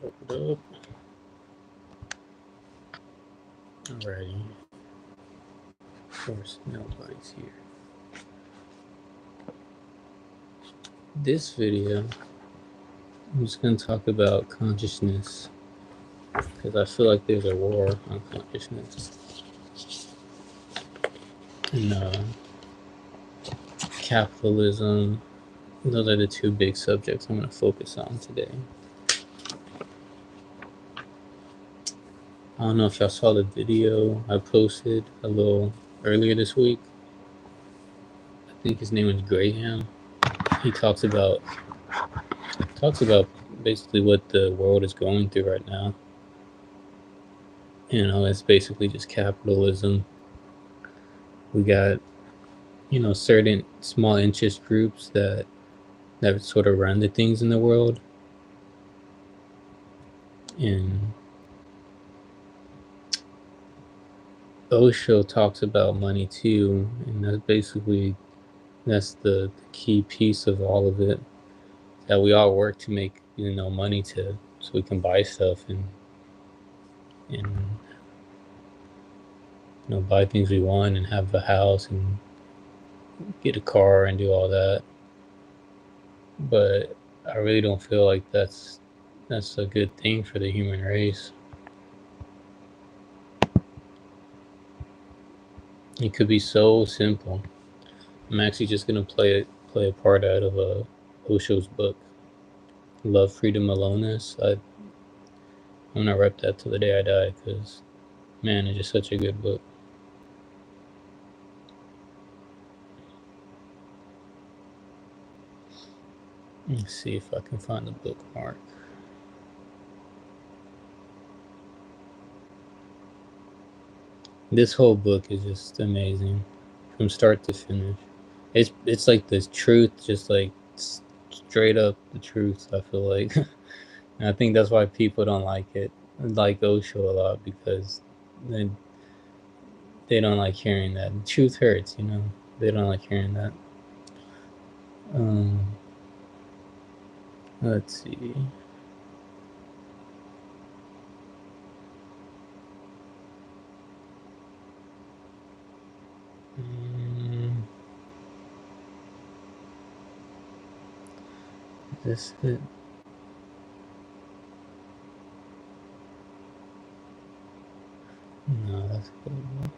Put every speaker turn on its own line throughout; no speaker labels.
Hold up. Alrighty. Of course, nobody's here. This video, I'm just going to talk about consciousness because I feel like there's a war on consciousness. And capitalism, those are the two big subjects I'm going to focus on today. I don't know if y'all saw the video I posted a little earlier this week. I think his name was Graham. He talks about basically what the world is going through right now. You know, it's basically just capitalism. We got, certain small interest groups that sort of run the things in the world. And Osho talks about money too, and that's the key piece of all of it. That we all work to make money so we can buy stuff and buy things we want and have a house and get a car and do all that. But I really don't feel like that's a good thing for the human race. It could be so simple. I'm actually just gonna play a part out of Osho's book, Love, Freedom, Aloneness. I'm gonna rep that till the day I die because, man, it's just such a good book. Let's see if I can find the bookmark. This whole book is just amazing from start to finish. It's like the truth, just like straight up the truth. I feel like, and I think that's why people don't like Osho a lot, because they don't like hearing that. The truth hurts, They don't like hearing that. Let's see. Is this it? No, that's good.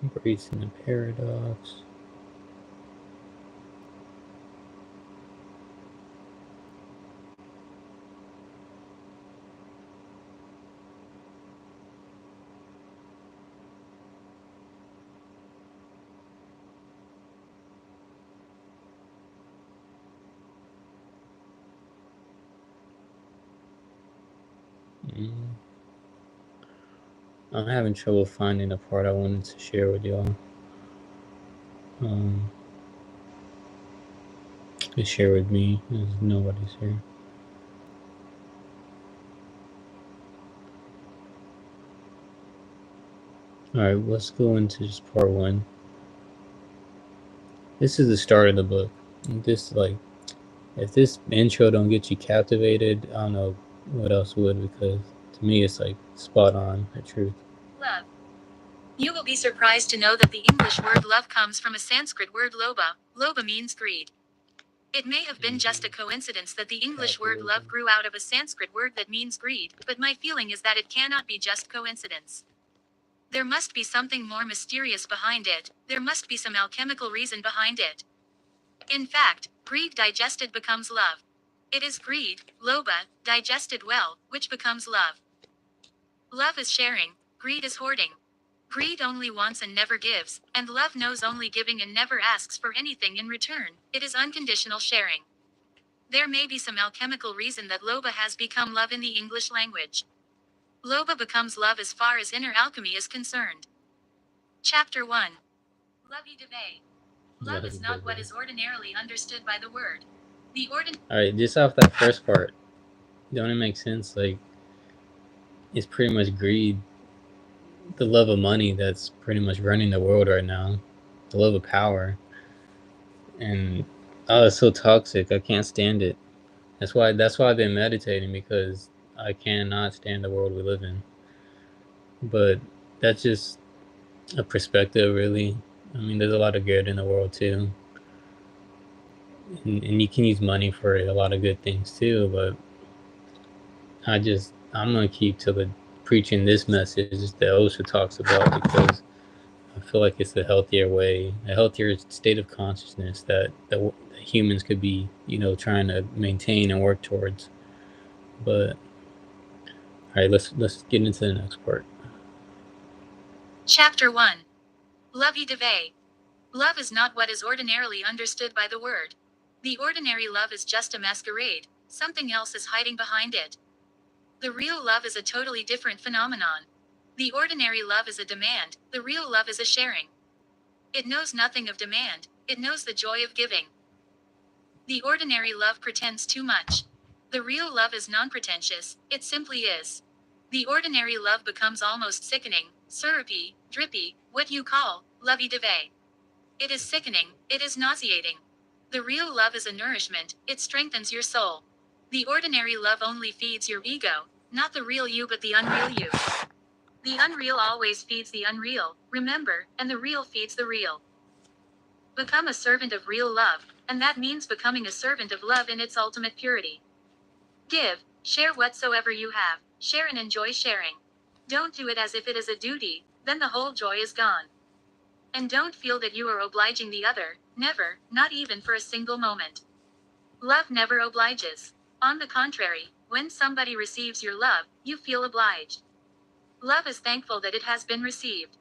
Embracing the paradox. I'm having trouble finding the part I wanted to share with y'all. Just share with me. Nobody's here. Alright, let's go into just part one. This is the start of the book. If this intro don't get you captivated, I don't know what else would, because to me it's like spot on the truth.
Love. You will be surprised to know that the English word love comes from a Sanskrit word loba. Loba means greed. It may have been just a coincidence that the English word love grew out of a Sanskrit word that means greed, but my feeling is that it cannot be just coincidence. There must be something more mysterious behind it. There must be some alchemical reason behind it. In fact, greed digested becomes love. It is greed, loba, digested well, which becomes love. Love is sharing, greed is hoarding. Greed only wants and never gives, and love knows only giving and never asks for anything in return. It is unconditional sharing. There may be some alchemical reason that loba has become love in the English language. Loba becomes love as far as inner alchemy is concerned. Chapter 1. Lovey debate. Love is not what is ordinarily understood by the word.
Alright, just off that first part, don't it make sense? Like, it's pretty much greed, the love of money, that's pretty much running the world right now. The love of power. And Oh, it's so toxic. I can't stand it. That's why I've been meditating, because I cannot stand the world we live in. But that's just a perspective, really. I mean, there's a lot of good in the world too, and you can use money for a lot of good things too. But I'm gonna keep to the preaching this message that OSHA talks about, because I feel like it's a healthier way, a healthier state of consciousness that humans could be, trying to maintain and work towards. But all right, let's get into the next part.
Chapter 1. Lovey-dovey. Love is not what is ordinarily understood by the word. The ordinary love is just a masquerade, something else is hiding behind it. The real love is a totally different phenomenon. The ordinary love is a demand, the real love is a sharing. It knows nothing of demand, it knows the joy of giving. The ordinary love pretends too much. The real love is non-pretentious, it simply is. The ordinary love becomes almost sickening, syrupy, drippy, what you call, lovey-dovey. It is sickening, it is nauseating. The real love is a nourishment, it strengthens your soul. The ordinary love only feeds your ego, not the real you but the unreal you. The unreal always feeds the unreal, remember, and the real feeds the real. Become a servant of real love, and that means becoming a servant of love in its ultimate purity. Give, share whatsoever you have, share and enjoy sharing. Don't do it as if it is a duty, then the whole joy is gone. And don't feel that you are obliging the other, never, not even for a single moment. Love never obliges. On the contrary, when somebody receives your love, you feel obliged. Love is thankful that it has been received.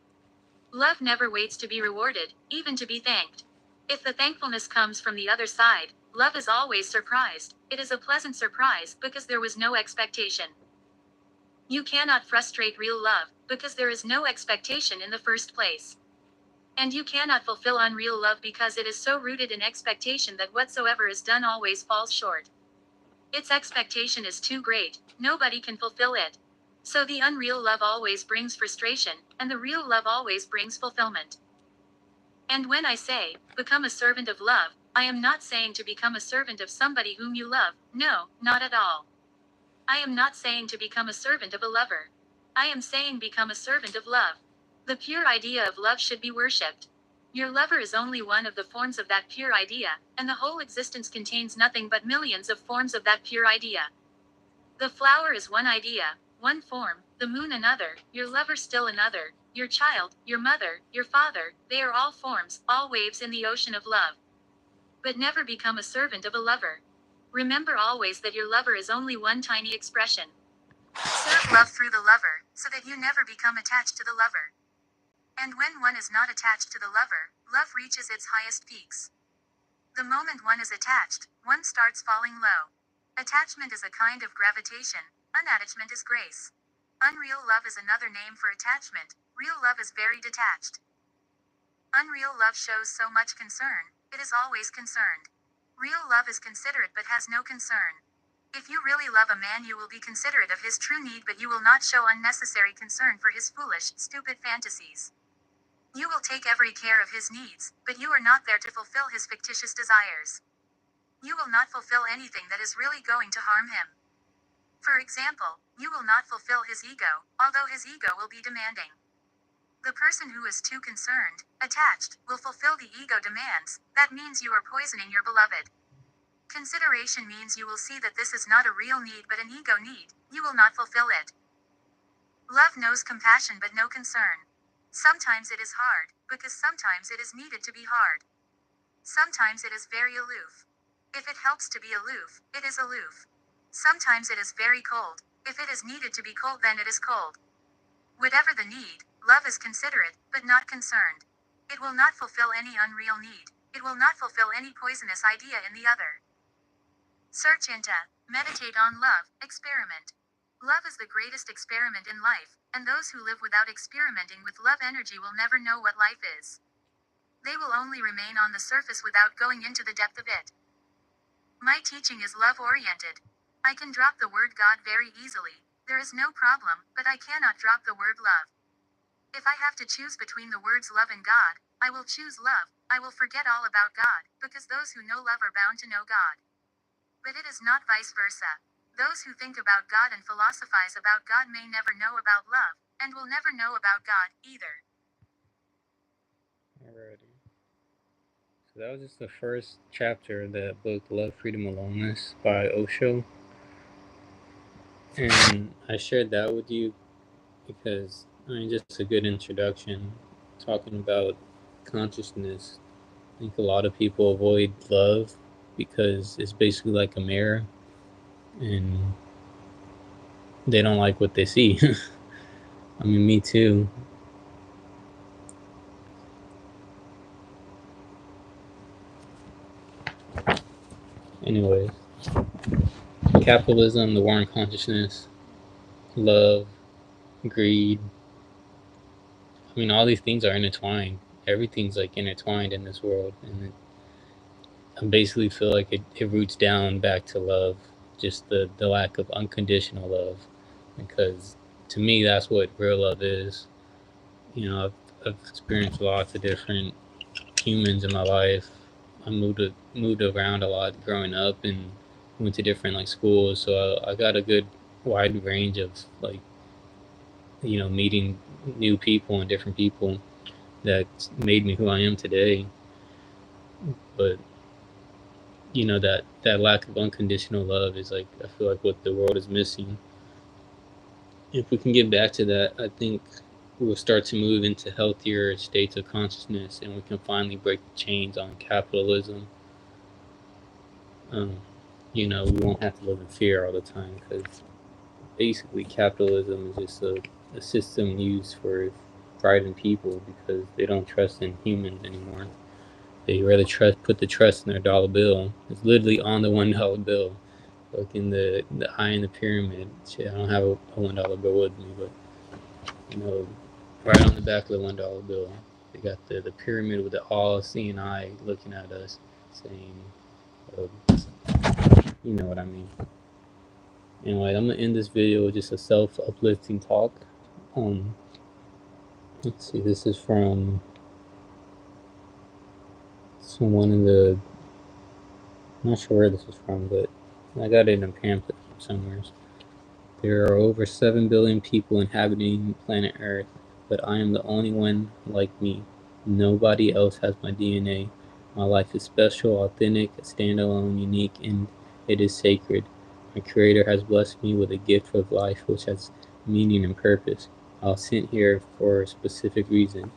Love never waits to be rewarded, even to be thanked. If the thankfulness comes from the other side, love is always surprised. It is a pleasant surprise because there was no expectation. You cannot frustrate real love, because there is no expectation in the first place. And you cannot fulfill unreal love because it is so rooted in expectation that whatsoever is done always falls short. Its expectation is too great, nobody can fulfill it. So the unreal love always brings frustration, and the real love always brings fulfillment. And when I say, become a servant of love, I am not saying to become a servant of somebody whom you love, no, not at all. I am not saying to become a servant of a lover. I am saying become a servant of love. The pure idea of love should be worshipped. Your lover is only one of the forms of that pure idea, and the whole existence contains nothing but millions of forms of that pure idea. The flower is one idea, one form, the moon another, your lover still another, your child, your mother, your father, they are all forms, all waves in the ocean of love. But never become a servant of a lover. Remember always that your lover is only one tiny expression. Serve love through the lover, so that you never become attached to the lover. And when one is not attached to the lover, love reaches its highest peaks. The moment one is attached, one starts falling low. Attachment is a kind of gravitation, unattachment is grace. Unreal love is another name for attachment, real love is very detached. Unreal love shows so much concern, it is always concerned. Real love is considerate but has no concern. If you really love a man, you will be considerate of his true need, but you will not show unnecessary concern for his foolish, stupid fantasies. You will take every care of his needs, but you are not there to fulfill his fictitious desires. You will not fulfill anything that is really going to harm him. For example, you will not fulfill his ego, although his ego will be demanding. The person who is too concerned, attached, will fulfill the ego demands, that means you are poisoning your beloved. Consideration means you will see that this is not a real need but an ego need, you will not fulfill it. Love knows compassion but no concern. Sometimes it is hard, because sometimes it is needed to be hard. Sometimes it is very aloof. If it helps to be aloof, it is aloof. Sometimes it is very cold. If it is needed to be cold, then it is cold. Whatever the need, love is considerate, but not concerned. It will not fulfill any unreal need. It will not fulfill any poisonous idea in the other. Search into, meditate on love, experiment. Love is the greatest experiment in life, and those who live without experimenting with love energy will never know what life is. They will only remain on the surface without going into the depth of it. My teaching is love-oriented. I can drop the word God very easily. There is no problem, but I cannot drop the word love. If I have to choose between the words love and God, I will choose love. I will forget all about God, because those who know love are bound to know God. But it is not vice versa. Those who think about God and philosophize about God may never know about love, and will never know about God, either.
Alrighty. So that was just the first chapter of that book, Love, Freedom, Aloneness by Osho. And I shared that with you because, just a good introduction, talking about consciousness. I think a lot of people avoid love because it's basically like a mirror and they don't like what they see. Me too. Anyways, capitalism, the war on consciousness, love, greed. All these things are intertwined. Everything's like intertwined in this world. And I basically feel like it roots down back to love, just the lack of unconditional love. Because to me, that's what real love is. I've experienced lots of different humans in my life. I moved around a lot growing up and went to different like schools, so I got a good wide range of like meeting new people and different people that made me who I am today. But that lack of unconditional love is like I feel like what the world is missing. If we can get back to that, I think we'll start to move into healthier states of consciousness, and we can finally break the chains on capitalism. We won't have to live in fear all the time because basically capitalism is just a system used for frighten people because they don't trust in humans anymore. They rather put the trust in their dollar bill. It's literally on the $1 bill. Like in the eye in the pyramid. Shit, I don't have a $1 bill with me, but you know, right on the back of the $1 bill, they got the pyramid with the all-seeing eye looking at us, saying, uh, "You know what I mean." Anyway, I'm gonna end this video with just a self-uplifting talk. Um, let's see. This is from someone in the. I'm not sure where this is from, but I got it in a pamphlet from somewhere. There are over 7 billion people inhabiting planet Earth, but I am the only one like me. Nobody else has my DNA. My life is special, authentic, standalone, unique, and it is sacred. My Creator has blessed me with a gift of life which has meaning and purpose. I was sent here for a specific reason.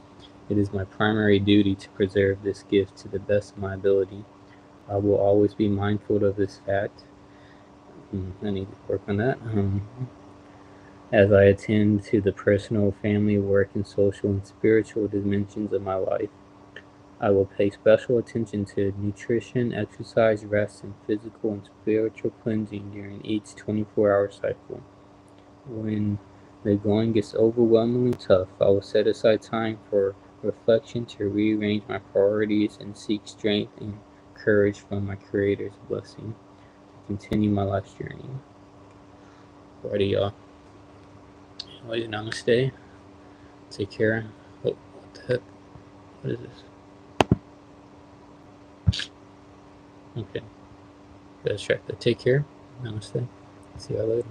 It is my primary duty to preserve this gift to the best of my ability. I will always be mindful of this fact. I need to work on that. As I attend to the personal, family, work, and social and spiritual dimensions of my life. I will pay special attention to nutrition, exercise, rest, and physical and spiritual cleansing during each 24-hour cycle. When the going gets overwhelmingly tough, I will set aside time for reflection to rearrange my priorities and seek strength and courage from my Creator's blessing to continue my life's journey. Alrighty, y'all. Anyway, namaste. Take care. Oh, what the heck? What is this? Okay. Got distracted. Take care. Namaste. See y'all later.